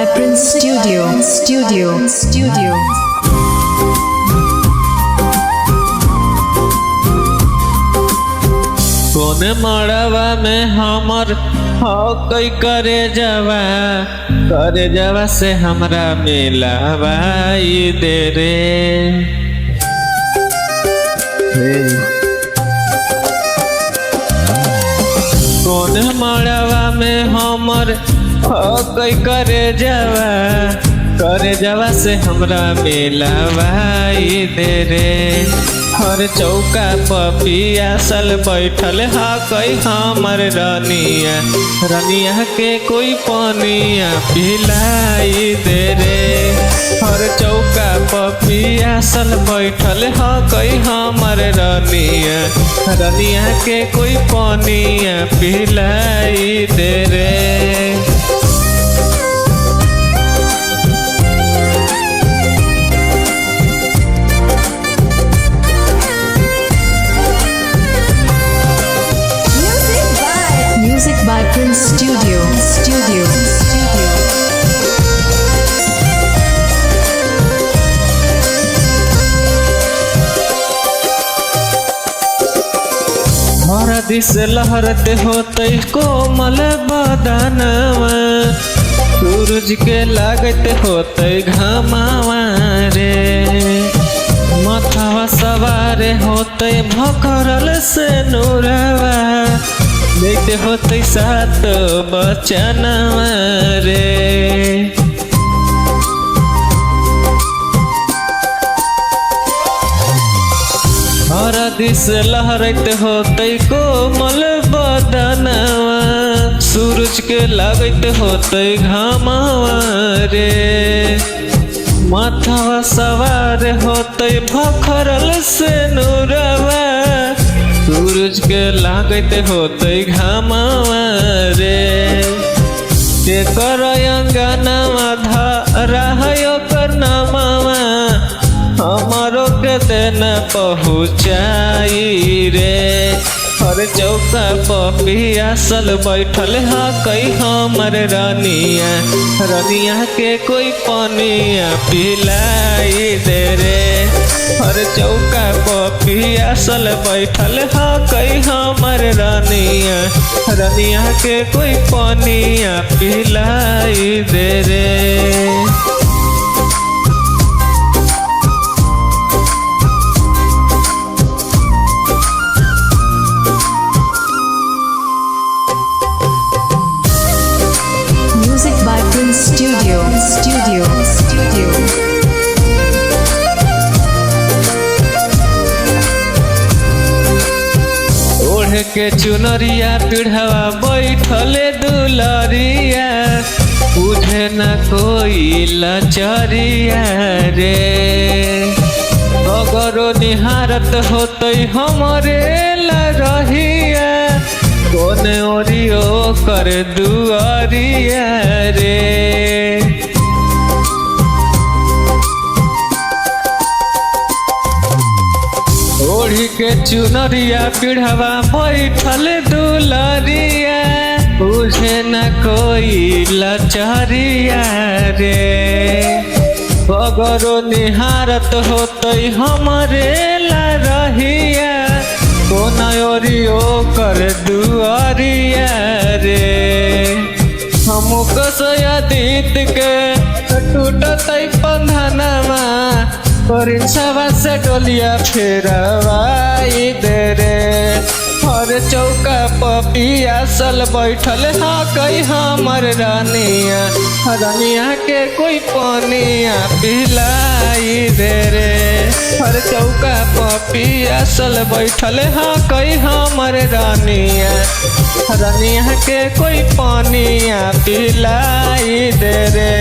by Prince Studio. कौन मड़वा में हमर हो कोई करे जवा से हमरा मिलावाई दे रे। कौन मड़वा में हमर हो कोई करे जवा से हमरा मिलावाई दे रे। हर चौका पपिया सल बैठल हा कई हमर रनिया के कोई पनिया पिलाई दे रे। हर चौका पपिया सल बैठल हा कई हमर रनिया के कोई पनिया पिलाई दे रे। Music by Prince Studio. हरा दिस लहरते होते कोमल बदनवा, सूरज के लागते होते घमावा रे। माथावा सवार होते भखरल से नूरवा, देखते होते सात बचनवा रे। हर दिस लहरते होते कोमल बदनवा, सूरज के लागते होते घमावा रे। माथावा सवार होते भखरल से नूरवा, सूरज के लागते होते घमावा रे। के कर अंगनावा धारा है कर नमावा, हमारो के देना पहुँचाई रे। हर चौका पपिया सल बैठल हा कई हमर रनिया के कोई पनिया पिलाई दे रे। हर चौका पपिया सल बैठल हा कई हमर रनिया के कोई पनिया पिलाई दे रे। Music by Prince Studio. ओढ़ के चुनरिया पीढ़वा बैठले दुलरिया, बुझे न कोई लचरिया रे। अगरो निहारत होते हमरे रहिया, कौन ओरियो कर दुआरिया रे। ओढ़ी के चुनरिया पीढ़वा बैठल दुलरिया, बुझे न कोई लचरिया रे। बगरो निहारत होते हमरे रहिया, कौन ओरियो कर दुआरिया रे। हमको सयादीत के टूटत बंधनवा, परिंसवा से डोलिया फेरवाई दे रे। हर चौका पपिया सल बैठल हा कई हमर रनिया के कोई पनिया पिलाई दे रे। हर चौका पपिया सल बैठल हा कई हमर रनिया के कोई पनिया पिलाई दे रे।